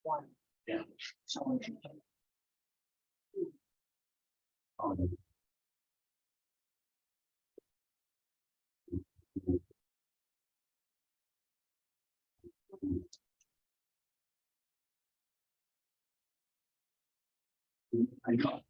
One. Yeah. So. I know.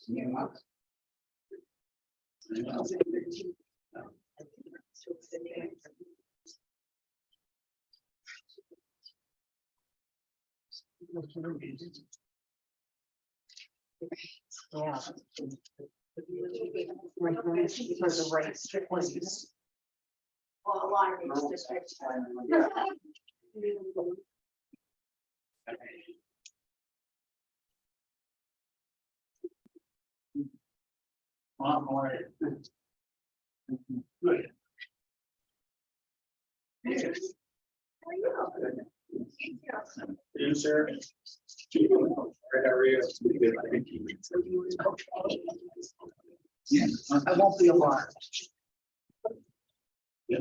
Yeah. For the race, please. Well, a lot of these districts. Good. You, sir. How are you? Yeah, I won't be alarmed. Good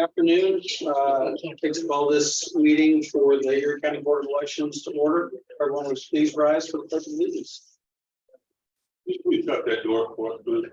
afternoon. Thanks for all this meeting for the Erie County Board of Elections to order. Everyone was please rise for the pledge of allegiance. We shut that door for us, please.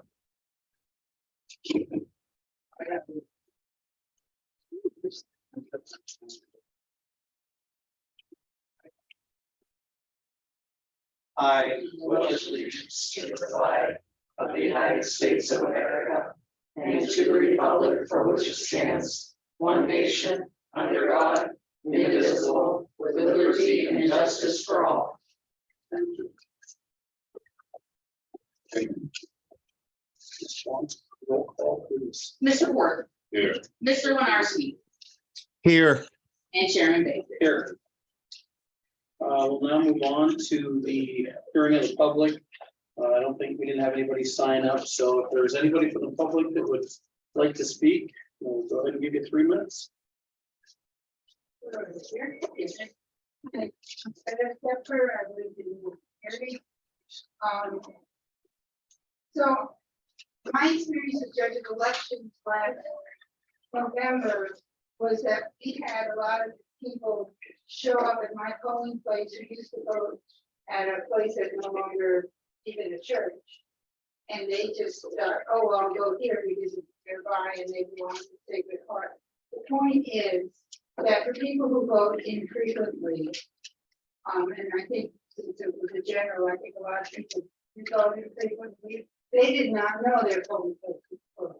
I pledge allegiance to the flag of the United States of America and to the republic for which it stands, one nation, under God, indivisible, with liberty and justice for all. Roll call, please. Mr. Ward. Here. Mr. Winarski. Here. And Chairman Baker. Here. We'll now move on to the hearing of the public. I don't think we didn't have anybody sign up, so if there's anybody from the public that would like to speak, we'll go ahead and give you 3 minutes. So my experience of judging elections last November was that we had a lot of people show up at my polling place who used to vote at a place that's no longer even a church. And they just thought, oh, well, I'll go here because it's nearby and they want to take the part. The point is that for people who vote infrequently, and I think since it was a general, I think a lot of people who vote infrequently, they did not know their polling place was closed.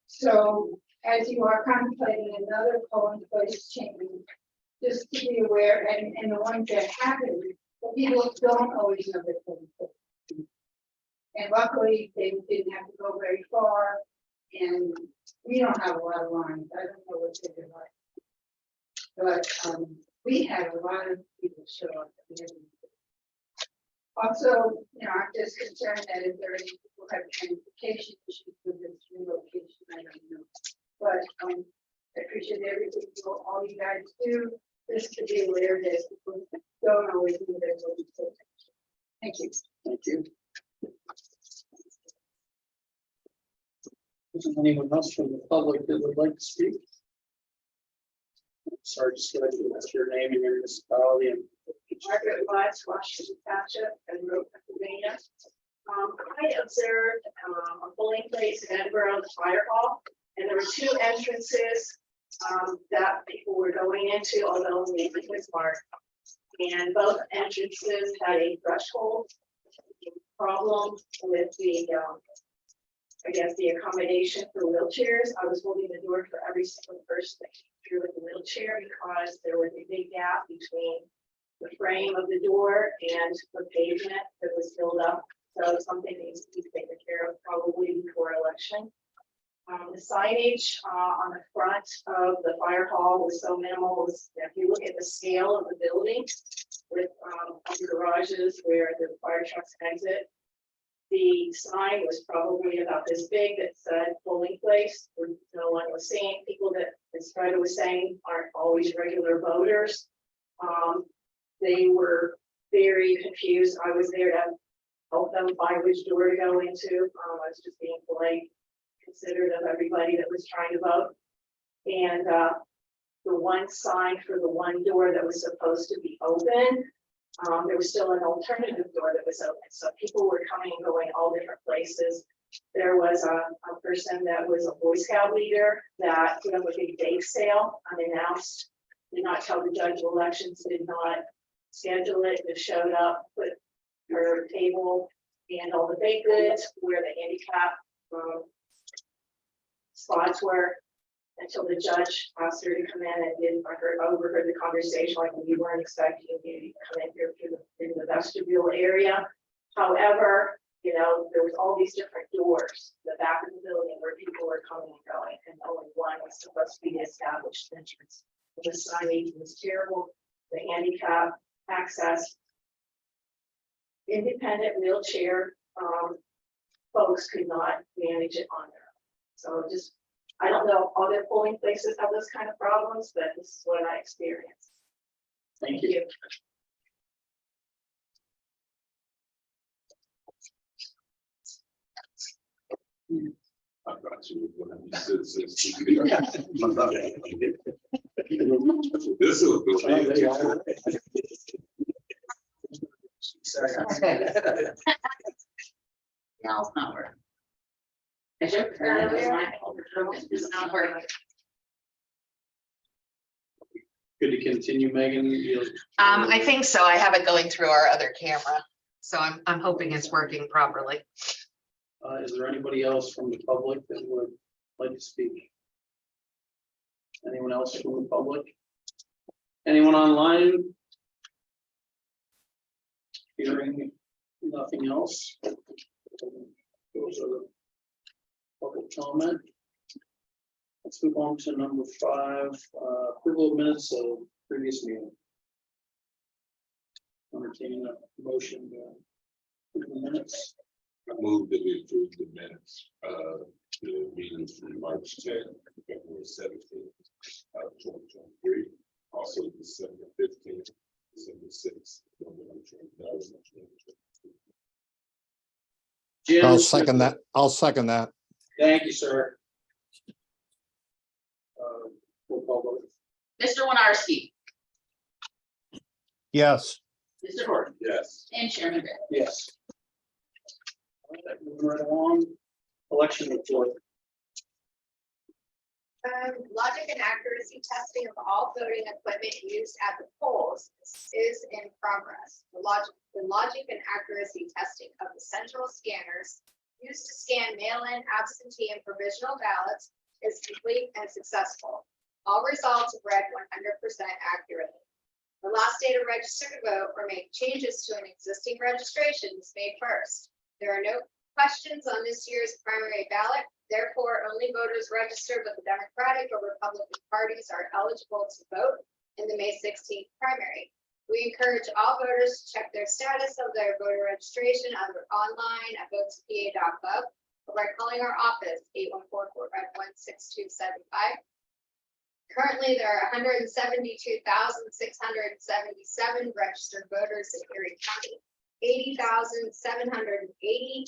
So as you are contemplating another polling place change, just to be aware, and the ones that happen, the people don't always know their polling place. And luckily, they didn't have to go very far, and we don't have a lot of lines. I don't know what they're like. But we had a lot of people show up. Also, I'm just concerned that if there are any people have transportation issues with this relocation, I don't know. But I appreciate everything all you guys do, just to be aware that people don't always do their own. Thank you. Thank you. Isn't anyone else from the public that would like to speak? Sorry, just go ahead and ask your name and your municipality and. Margaret Wise, Washington Township, and Road, Pennsylvania. I observed a polling place in Edinburgh on the fire hall, and there were two entrances that people were going into, although only it was marked. And both entrances had a threshold problem with the, I guess, the accommodation for wheelchairs. I was holding the door for every single person that came through with a wheelchair because there was a big gap between the frame of the door and the pavement that was filled up. So something needs to be taken care of probably before election. The signage on the front of the fire hall was so minimal. If you look at the scale of the building with the garages where the fire trucks exit, the sign was probably about this big that said polling place, where no one was seeing. People that, as Fred was saying, aren't always regular voters. They were very confused. I was there to help them find which door to go into. I was just being polite, considerate of everybody that was trying to vote. And the one sign for the one door that was supposed to be open, there was still an alternative door that was open. So people were coming and going all different places. There was a person that was a Boy Scout leader that put up a big bake sale unannounced, did not tell the judge of elections, did not schedule it, just showed up, put her table and all the baked goods where the handicap spots were, until the judge asked her to come in and did overheard the conversation, like we weren't expecting you to come in here through the vestibule area. However, there was all these different doors, the back of the building where people were coming and going, and only one was supposed to be the established entrance. The signage was terrible, the handicap access, independent wheelchair folks could not manage it on their own. So just, I don't know if other polling places have those kind of problems, but this is what I experienced. Thank you. I got you. This will go. No, it's not working. I should turn it on. It's not working. Good to continue, Megan. I think so. I have it going through our other camera, so I'm hoping it's working properly. Is there anybody else from the public that would like to speak? Anyone else from the public? Anyone online? Hearing nothing else. Those are public comment. Let's move on to number 5, approval of minutes of previous meeting. Entertaining a motion to approve the minutes. I move that we approve the minutes of the meetings from March 10th, February 17th, 2023. Also December 15th, December 6th, November 2023. Jim, I'll second that. I'll second that. Thank you, sir. Roll call vote. Mr. Winarski, Yes. Mr. Gordon, Yes. and Chairman Bennett. Yes. All right, moving right along. Election report. Logic and accuracy testing of all voting equipment used at the polls is in progress. The logic and accuracy testing of the central scanners used to scan mail-in, absentee, and provisional ballots is complete and successful. All results read 100% accurately. The last day to register to vote or make changes to an existing registration is May 1st. There are no questions on this year's primary ballot. Therefore, only voters registered with the Democratic or Republican parties are eligible to vote in the May 16th primary. We encourage all voters to check their status of their voter registration either online at votespa.gov or by calling our office 814-451-6275. Currently, there are 172,677 registered voters in Erie County, 80,780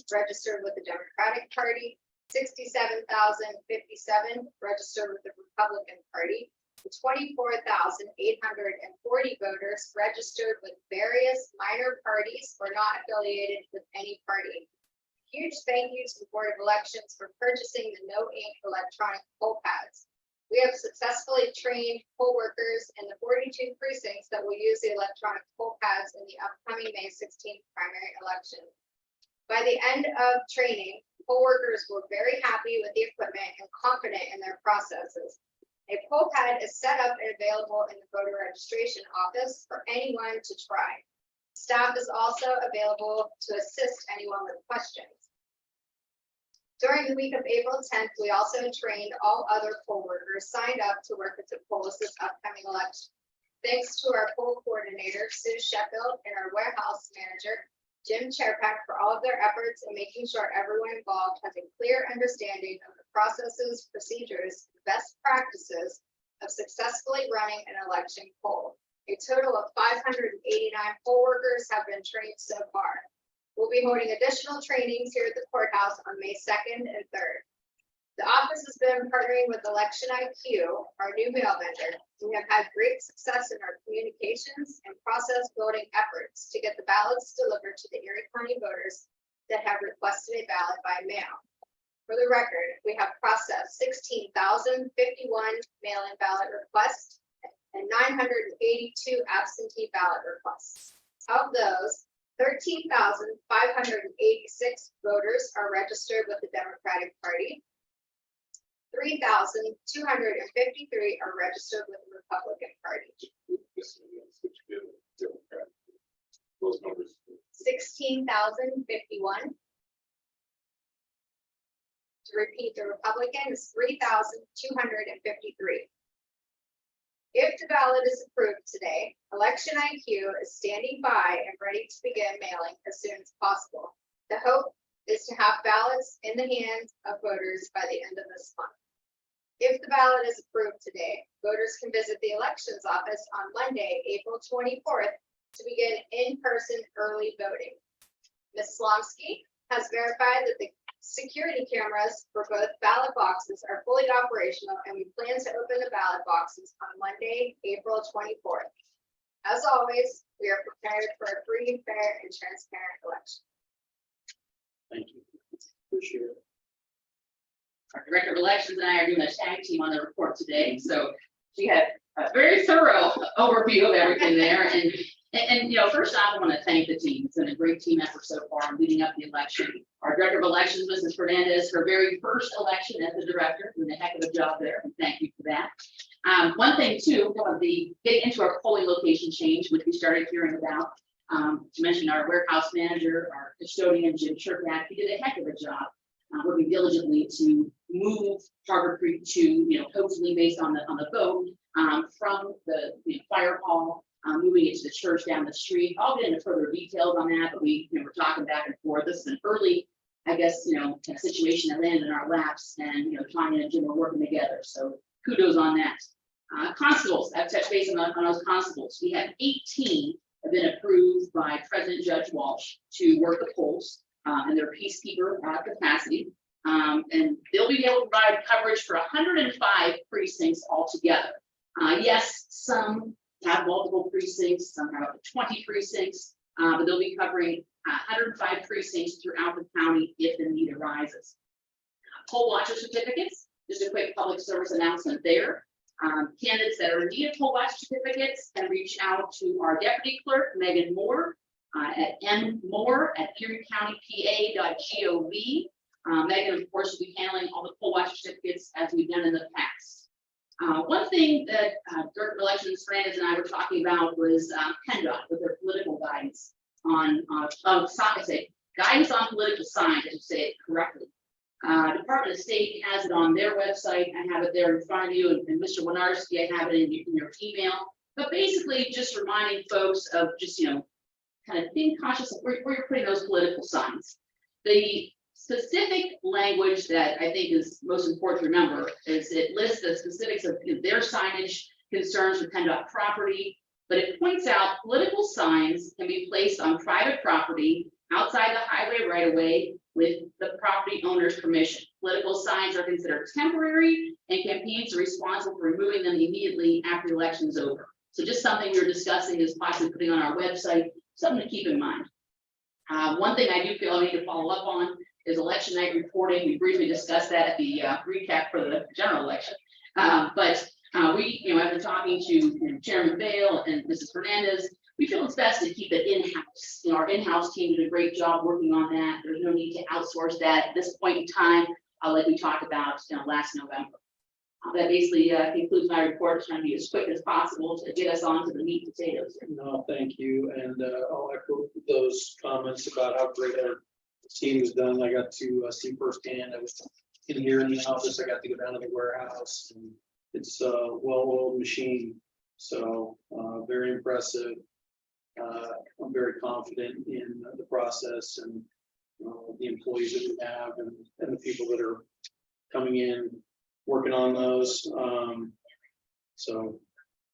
registered with the Democratic Party, 67,057 registered with the Republican Party, and 24,840 voters registered with various minor parties or not affiliated with any party. Huge thank you to the Board of Elections for purchasing the no ink electronic poll pads. We have successfully trained poll workers in the 42 precincts that will use the electronic poll pads in the upcoming May 16th primary election. By the end of training, poll workers were very happy with the equipment and confident in their processes. A poll pad is set up and available in the voter registration office for anyone to try. Staff is also available to assist anyone with questions. During the week of April 10th, we also trained all other poll workers signed up to work at the polls this upcoming election. Thanks to our poll coordinator, Sue Sheffield, and our warehouse manager, Jim Chairpack, for all of their efforts in making sure everyone involved has a clear understanding of the processes, procedures, and best practices of successfully running an election poll. A total of 589 poll workers have been trained so far. We'll be holding additional trainings here at the courthouse on May 2nd and 3rd. The office has been partnering with Election IQ, our new mail vendor. We have had great success in our communications and process building efforts to get the ballots delivered to the Erie County voters that have requested a ballot by mail. For the record, we have processed 16,051 mail-in ballot requests and 982 absentee ballot requests. Of those, 13,586 voters are registered with the Democratic Party. 3,253 are registered with the Republican Party. Those numbers. 16,051. To repeat, the Republican is 3,253. If the ballot is approved today, Election IQ is standing by and ready to begin mailing as soon as possible. The hope is to have ballots in the hands of voters by the end of this month. If the ballot is approved today, voters can visit the elections office on Monday, April 24th to begin in-person early voting. Ms. Slomsky has verified that the security cameras for both ballot boxes are fully operational, and we plan to open the ballot boxes on Monday, April 24th. As always, we are prepared for a free, fair, and transparent election. Thank you. Appreciate it. Our Director of Elections and I are doing a tag team on the report today, so she had a very thorough overview of everything there. And you know, first off, I want to thank the team. It's been a great team effort so far in leading up the election. Our Director of Elections, Mrs. Fernandez, her very first election as the director, doing a heck of a job there. And thank you for that. One thing too, getting into our polling location change, which we started hearing about. To mention our warehouse manager, our custodian, Jim Sherpack, he did a heck of a job working diligently to move Harbor Creek to, hopefully based on the vote, from the fire hall, moving it to the church down the street. I'll get into further details on that, but we were talking back and forth. This is an early, I guess, kind of situation that landed in our laps, and Tanya and Jim are working together. So kudos on that. Constables, I've touched base on those constables. We have 18 have been approved by President Judge Walsh to work the polls in their peacekeeper capacity. And they'll be able to provide coverage for 105 precincts altogether. Yes, some have multiple precincts, some have up to 20 precincts, but they'll be covering 105 precincts throughout the county if the need arises. Poll watcher certificates, just a quick public service announcement there. Candidates that are in need of poll watcher certificates can reach out to our deputy clerk, Megan Moore, at mmoore@eriecountypa.gov. Megan, of course, will be handling all the poll watcher certificates as we've done in the past. One thing that Director of Elections Fernandez and I were talking about was PennDOT with their political guidance on guidance on political signs, I should say it correctly. Department of State has it on their website. I have it there in front of you, and Mr. Winarski, I have it in your email. But basically, just reminding folks of just, kind of being cautious of where you're putting those political signs. The specific language that I think is most important to remember is it lists the specifics of their signage concerns with PennDOT property, but it points out political signs can be placed on private property outside the highway right of way with the property owner's permission. Political signs are considered temporary, and campaigns are responsible for removing them immediately after the election is over. So just something we're discussing is possibly putting on our website, something to keep in mind. One thing I do feel I need to follow up on is election night reporting. We briefly discussed that at the recap for the general election. But we, after talking to Chairman Bale and Mrs. Fernandez, we feel it's best to keep it in-house. Our in-house team did a great job working on that. There's no need to outsource that at this point in time, like we talked about last November. That basically concludes my report, trying to be as quick as possible to get us on to the meat and potatoes. No, thank you, and I'll echo those comments about how great our team has done. I got to see firsthand. I was in here in the office. I got to go down to the warehouse, and it's a well-oiled machine. So very impressive. I'm very confident in the process and the employees that we have and the people that are coming in, working on those. So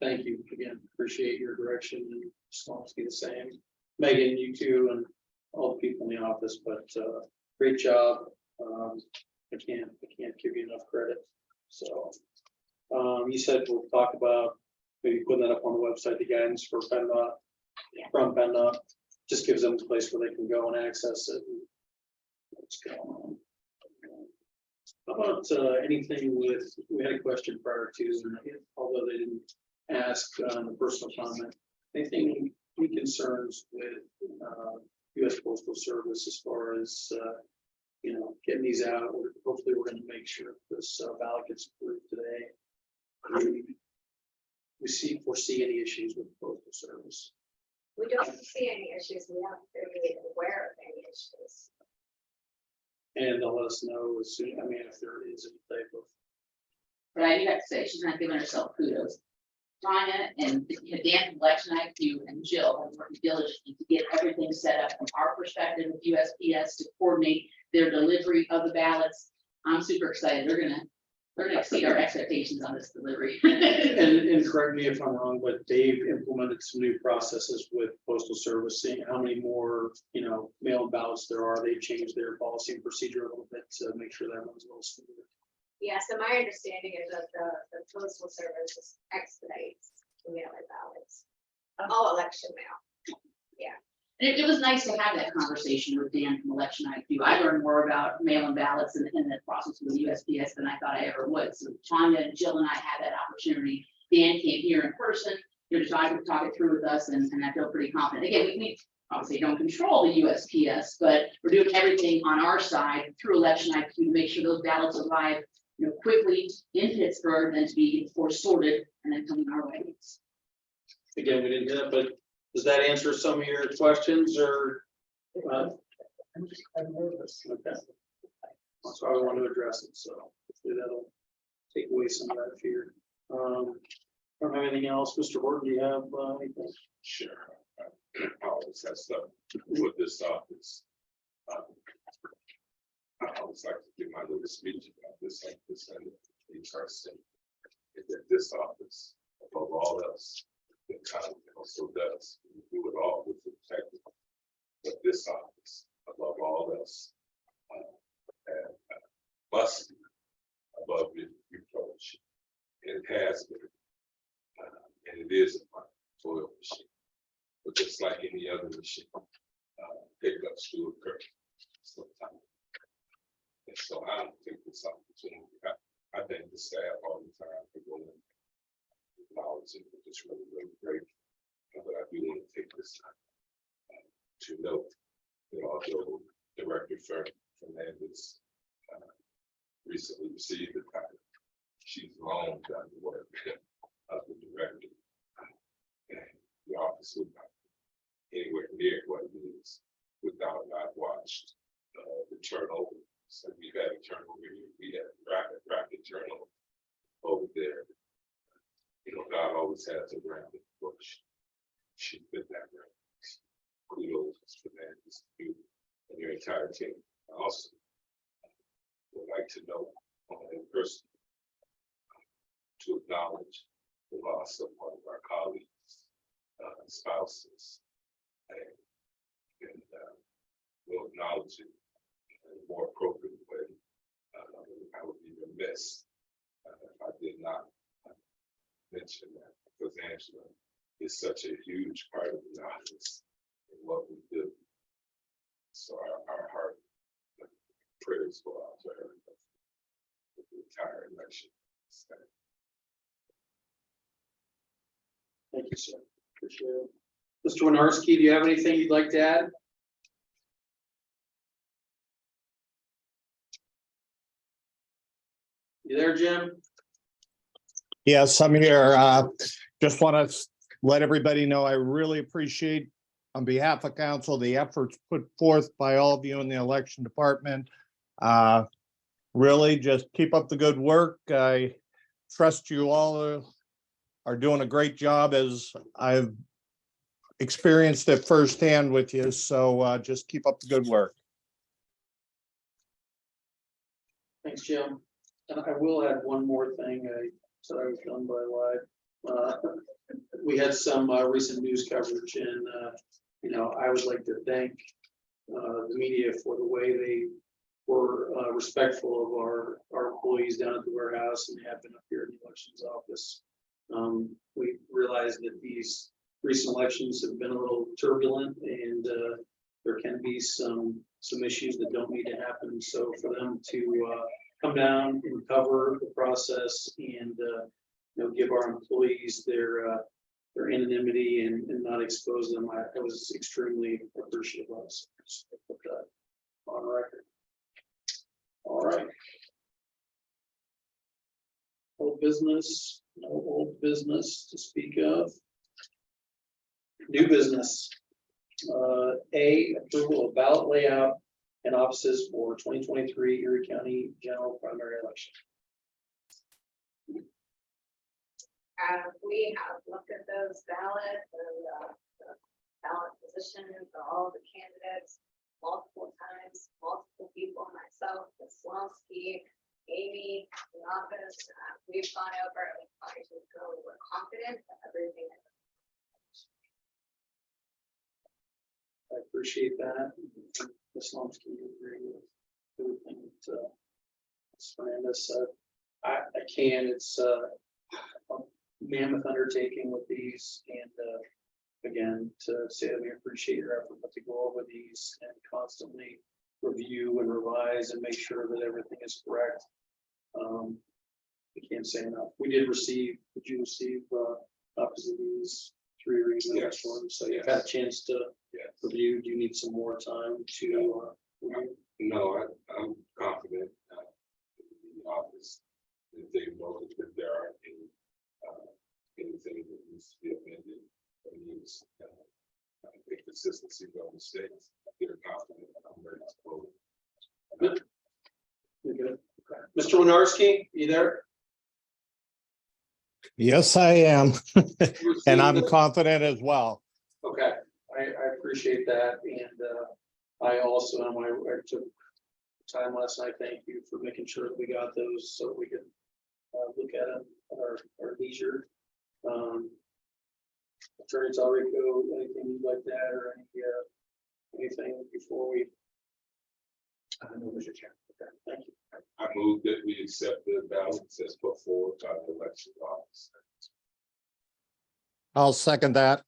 thank you again. Appreciate your direction, and just want to be the same. Megan, you too, and all the people in the office, but great job. I can't give you enough credit. So you said we'll talk about maybe putting that up on the website, the guidance for PennDOT, from PennDOT. Just gives them a place where they can go and access it. What's going on? How about anything with, we had a question prior to, and although they didn't ask the personal comment, anything, any concerns with U.S. Postal Service as far as getting these out? Hopefully we're going to make sure this ballot gets approved today. We foresee any issues with the Postal Service? We don't see any issues. We haven't been aware of any issues. And they'll let us know as soon, if there is any type of. But I do have to say, she's not giving herself kudos. Tanya and Dan from Election IQ and Jill have worked diligently to get everything set up from our perspective with USPS to coordinate their delivery of the ballots. I'm super excited. They're gonna exceed our expectations on this delivery. And correct me if I'm wrong, but they've implemented some new processes with Postal Service, seeing how many more, mail-in ballots there are. They've changed their policy and procedure a little bit to make sure that runs well smoothly. Yeah, so my understanding is that the postal service expedites the mail-in ballots, all election mail. And it was nice to have that conversation with Dan from Election IQ. I learned more about mail-in ballots and the process with the USPS than I thought I ever would. So Tanya and Jill and I had that opportunity. Dan came here in person, to talk it through with us, and I feel pretty confident. Again, we obviously don't control the USPS, but we're doing everything on our side through Election IQ to make sure those ballots arrive, quickly in Pittsburgh, and to be sorted and then coming our way. Again, we didn't hear that, but does that answer some of your questions or? I'm nervous. Okay. That's why I want to address it, so hopefully that'll take away some of that fear. Don't have anything else, Mr. Horton, do you have anything? Sure. I always have stuff with this office. I always like to give my little speech about this, like this, and interesting. Is that this office, above all else, the county also does, we do it all with integrity. But this office, above all else, must be above reproach. And it has been, and it is a toil machine. But just like any other machine, pickups do occur sometimes. And so I don't take this opportunity. I thank the staff all the time for going knowledge and just really, really great. But I do want to take this time to note that although Director Fernandez recently received the title, she's long done the work of the director. And the office would not be anywhere near what it is without not watched the turnover. So we've had a turnover here, we had rapid turnover over there. God always always has a rounded bush. She fit that round. Kudos for that, you and your entire team. I also would like to know in person to acknowledge the loss of one of our colleagues, spouses, and we'll acknowledge it in a more appropriate way. I would be remiss if I did not mention that, because Angela is such a huge part of the office and what we do. So our heart prayers go out to her with the entire election. Thank you, sir. Appreciate it. Mr. Winarski, do you have anything you'd like to add? You there, Jim? Yes, I'm here. Just want to let everybody know I really appreciate, on behalf of council, the efforts put forth by all of you in the election department. Really just keep up the good work. I trust you all are doing a great job, as I've experienced it firsthand with you. So just keep up the good work. Thanks, Jim. And I will add one more thing. I said I was done by live. We had some recent news coverage, and I would like to thank the media for the way they were respectful of our employees down at the warehouse, and they have been up here in the elections office. We realize that these recent elections have been a little turbulent, and there can be some issues that don't need to happen. So for them to come down and cover the process and give our employees their anonymity and not expose them, I was extremely appreciative of. So just put that on record. All right. Old business, no old business to speak of. New business. A, approval of ballot layout and offices for 2023 Erie County General Primary Election. We have looked at those ballots and the ballot positions for all the candidates multiple times, multiple people, myself, Ms. Slonsky, Amy, the office. We've gone over it. We're confident that everything is. I appreciate that. Ms. Slonsky, you agree with everything that Ms. Miranda said. I can, it's a mammoth undertaking with these, and again, to say that we appreciate your effort to go over these and constantly review and revise and make sure that everything is correct. I can't say enough. We did receive, did you receive copies of these 3 readings? Yes. So you've had a chance to review. Do you need some more time to review? No, I'm confident in the office that they know that there are anything that needs to be amended or needs consistency of the states. They're confident. I'm ready to vote. Good. You're good. Okay. Mr. Winarski, you there? Yes, I am. And I'm confident as well. Okay, I appreciate that, and I also am. I took time last night. Thank you for making sure that we got those so we could look at them at our leisure. Attorney Talrico, anything you'd like to add, or anything before we? No, Mr. Chair. Okay, thank you. I move that we accept the ballots as put forward by the election office. I'll second that.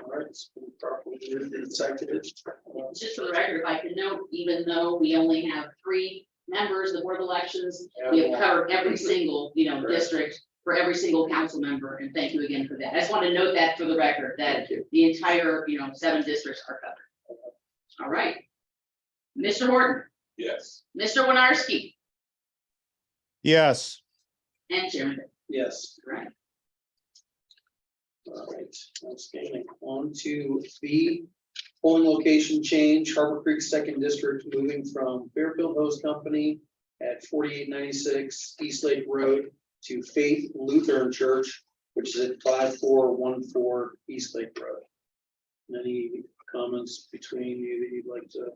All right, it's been properly moved and seconded. Just for the record, if I could note, even though we only have 3 members of the Board of Elections, we have covered every single, district for every single council member, and thank you again for that. I just want to note that for the record, that the entire, 7 districts are covered. All right. Mr. Horton, Yes. Mr. Winarski, Yes. and Chairman. Yes. Right. All right, outstanding. On to B, polling location change, Harbor Creek Second District, moving from Fairfield Hose Company at 4896 East Lake Road to Faith Lutheran Church which is at 5414 East Lake Road. Any comments between you that you'd like to?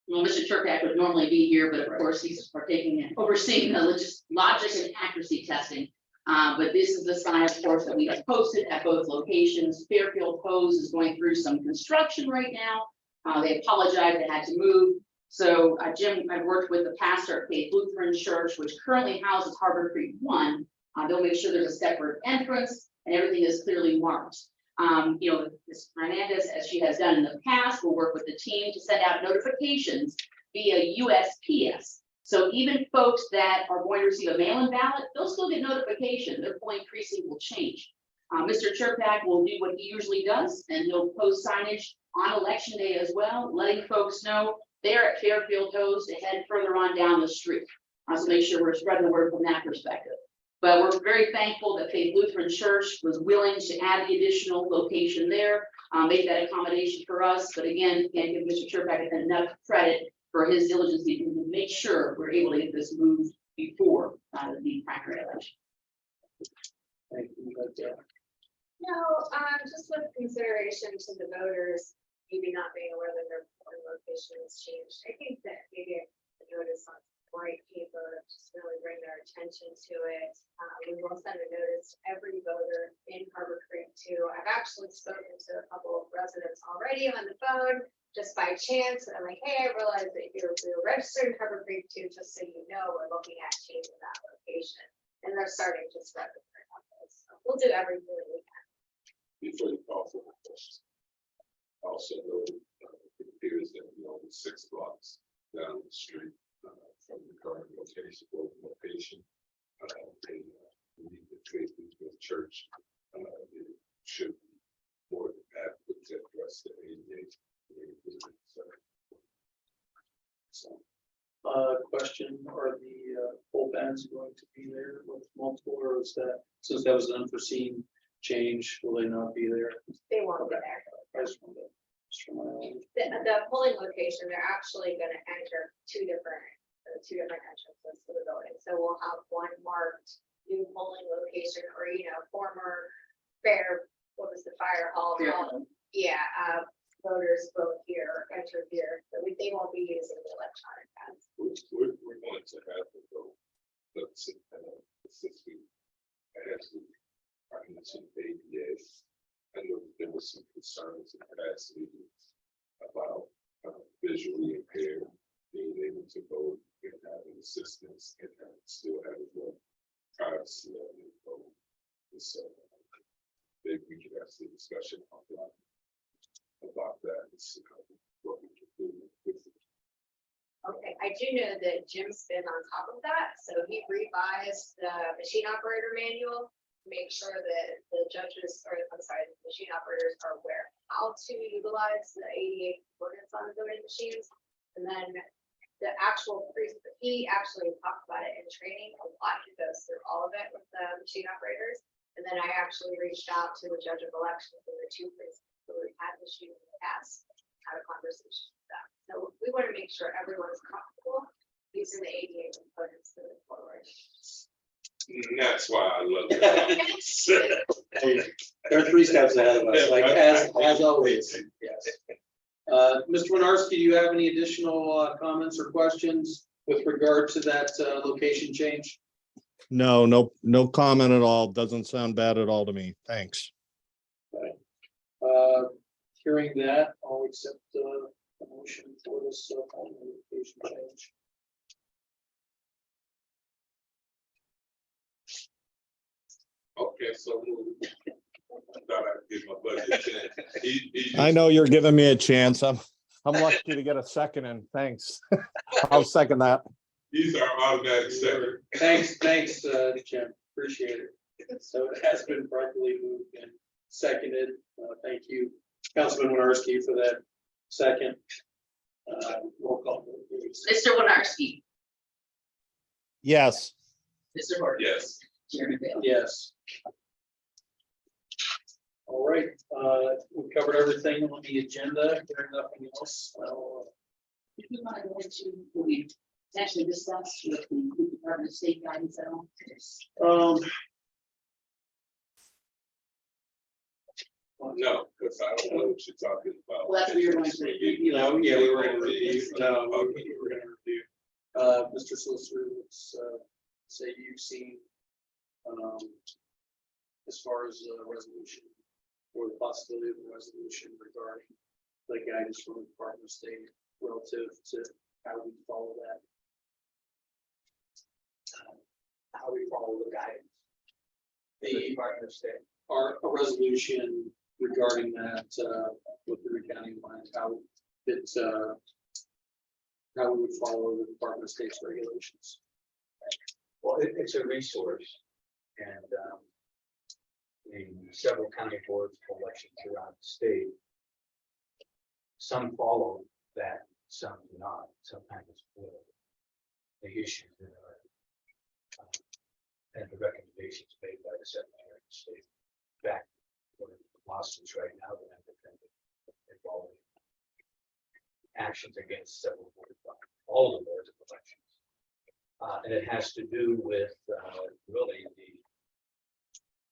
Well, Mr. Turkak would normally be here, but of course he's partaking in overseeing the logic and accuracy testing. But this is the sign, of course, that we have posted at both locations. Fairfield Post is going through some construction right now. They apologize, they had to move. So Jim, I've worked with the pastor at Faith Lutheran Church, which currently houses Harbor Creek 1. They'll make sure there's a separate entrance and everything is clearly marked. Ms. Hernandez, as she has done in the past, will work with the team to send out notifications via USPS. So even folks that are going to receive a mail-in ballot, they'll still get notification. Their polling precinct will change. Mr. Cherpak will do what he usually does, and he'll post signage on election day as well, letting folks know they're at Fairfield Post to head further on down the street. So make sure we're spreading the word from that perspective. But we're very thankful that Faith Lutheran Church was willing to add the additional location there, make that accommodation for us. But again, can't give Mr. Cherpak enough credit for his diligence to make sure we're able to get this moved before the primary election. Thank you. No, just with consideration to the voters, maybe not being aware that their polling location has changed. I think that maybe a notice on white paper, just really bring their attention to it. We will send a notice to every voter in Harbor Creek too. I've actually spoken to a couple of residents already on the phone, just by chance. And I'm like, hey, I realized that you're registered in Harbor Creek too, just so you know, we're looking at changing that location. And they're starting to spread the word on this. So we'll do everything that we can. Before you call for the question. Also, it appears that we only 6 blocks down the street from the current location, the Faith Lutheran Church, it should be more than adequate to address the ADA. So, Question, are the poll bands going to be there with multiple, or is that, since that was an unforeseen change, will they not be there? They won't be there. I just wanted to- just for my own- The polling location, they're actually going to enter two different entrances to the building. So we'll have one marked new polling location, or former what was the fire hall? Yeah, voters vote here, enter here. So they won't be using the electronic pads. we're going to have to go, but since we actually mentioned ADA, I know there was some concerns in past meetings about visually impaired being able to vote and having assistance and still having the privacy of the vote. And so maybe we could have some discussion online about that and see what we can do with it. Okay, I do know that Jim's been on top of that. So he revised the machine operator manual, make sure that the judges, or I'm sorry, the machine operators are aware how to utilize the ADA coordinates on the voting machines. And then the actual he actually talked about it in training a lot. He goes through all of it with the machine operators. And then I actually reached out to the judge of elections in the 2 precincts who had machine in the past, had a conversation with them. So we want to make sure everyone's comfortable using the ADA components moving forward. And that's why I love it. They're 3 steps ahead of us, like as always. Yes. Mr. Winarski, do you have any additional comments or questions with regard to that location change? No comment at all. Doesn't sound bad at all to me. Thanks. Hearing that, I'll accept the motion for this location change. Okay, so I thought I'd give my buddy a chance. I know you're giving me a chance. I'm lucky to get a second in. Thanks. I'll second that. He's our automatic second. Thanks, Jim. Appreciate it. So it has been properly moved and seconded. Thank you, Councilman Winarski, for that second. Roll call, please. Mr. Winarski, Yes. Mr. Horton. Yes. Chairman Bale. Yes. All right, we covered everything on the agenda. There's nothing else. If you want to go into, we actually discussed with the Department of State guidance at all. No, because I don't know what you're talking about. Well, that's what you're going to, You know, yeah, we were gonna review, no, we were gonna review. Mr. Solicitor, let's, say you've seen, as far as a resolution, or the possibility of a resolution regarding the guidance from the Department of State relative to how we follow that. How we follow the guidance. The Department of State. Or a resolution regarding that, with the recounting lines, how it's, how we would follow the Department of State's regulations. Well, it's a resource, and in several county boards of elections around the state, some follow that, some do not. Sometimes it's political. The issues that are and the recommendations made by the Secretary of State. In fact, one of the lawsuits right now that I'm defending involving actions against several boards, all of the boards of elections. And it has to do with really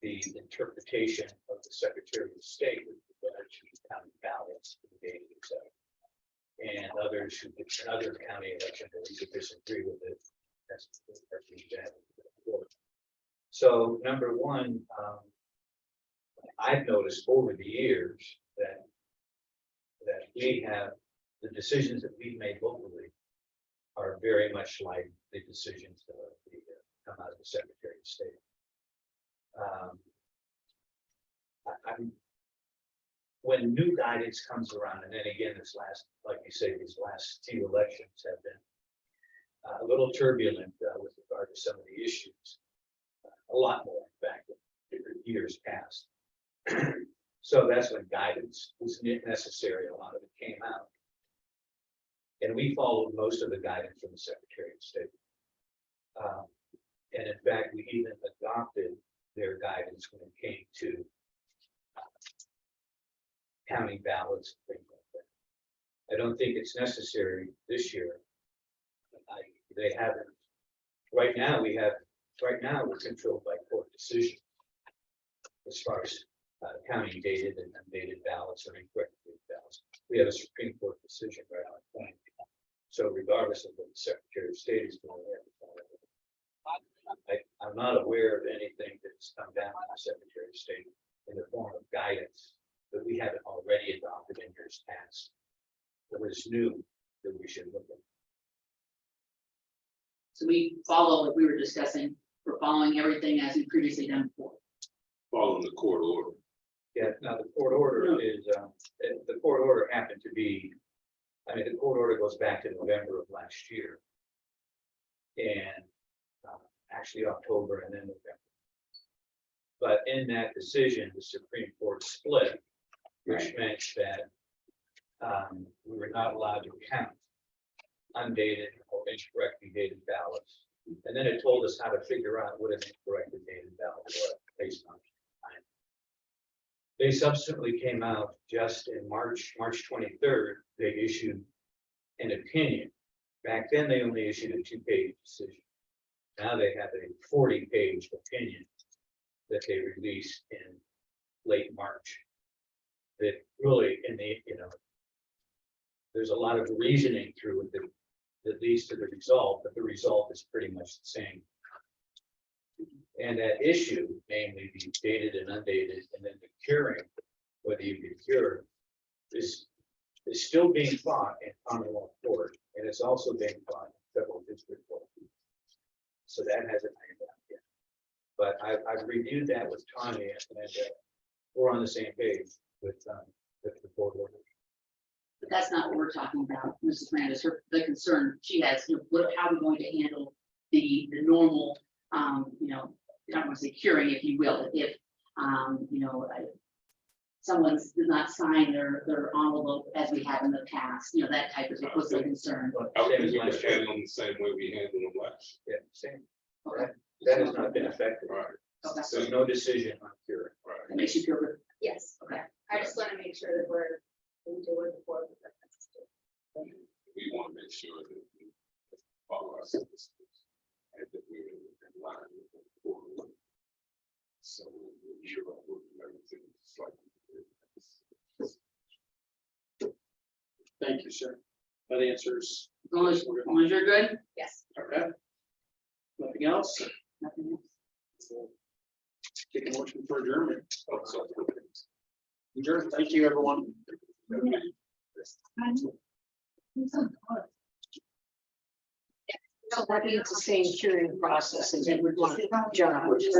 the interpretation of the Secretary of State with regard to county ballots and data, etc. And others who in other county elections who disagree with it. That's bad. So number one, I've noticed over the years that we have the decisions that we've made locally are very much like the decisions that come out of the Secretary of State. When new guidance comes around, and then again, this last, like you say, these last few elections have been a little turbulent with regard to some of the issues. A lot more, in fact, in years past. So that's when guidance was necessary. A lot of it came out. And we followed most of the guidance from the Secretary of State. And in fact, we even adopted their guidance when it came to counting ballots, things like that. I don't think it's necessary this year. They haven't. Right now, we're controlled by court decision as far as counting dated and undated ballots or incorrect ballots. We have a Supreme Court decision right on point. So regardless of what the Secretary of State is doing, I'm not aware of anything that's come down from the Secretary of State in the form of guidance that we haven't already adopted in years past. That was new that we should look at. so we follow, like we were discussing, we're following everything as we previously done before. Following the court order. Yeah, now the court order is, the court order happened to be, I mean, the court order goes back to November of last year. And actually October and then November. But in that decision, the Supreme Court split, which meant that we were not allowed to count undated or incorrectly dated ballots. And then it told us how to figure out what an incorrectly dated ballot was based on time. They subsequently came out just in March 23rd, they issued an opinion. Back then, they only issued a 2-page decision. Now they have a 40-page opinion that they released in late March. That really, there's a lot of reasoning through it that leads to the result, but the result is pretty much the same. And that issue, namely the dated and undated, and then the curing, whether you can cure, is still being fought in Commonwealth Court, and it's also being fought in federal district court. So that hasn't made out yet. But I've reviewed that with Tanya, and we're on the same page with the court order. But that's not what we're talking about, Mrs. Landis. The concern she has, how are we going to handle the normal, I don't want to say curing, if you will, if someone does not sign their envelope as we have in the past, that type of was the concern. I would think we would handle them the same way we handle them last. Yeah, same. Okay. That has not been affected. Right. Okay. There's no decision on curing. Right. That makes you feel good. Yes, Okay. I just want to make sure that we're doing the board. We want to make sure that we follow our systems and that we're in line with the court order. So we're sure we're doing everything slightly. Thank you, sir. That answers. As long as you're good. Yes. Okay. Nothing else? Nothing else. Take a motion for adjournment. Adjourn. Thank you, everyone. That means the same curing process as it would want to jump, which is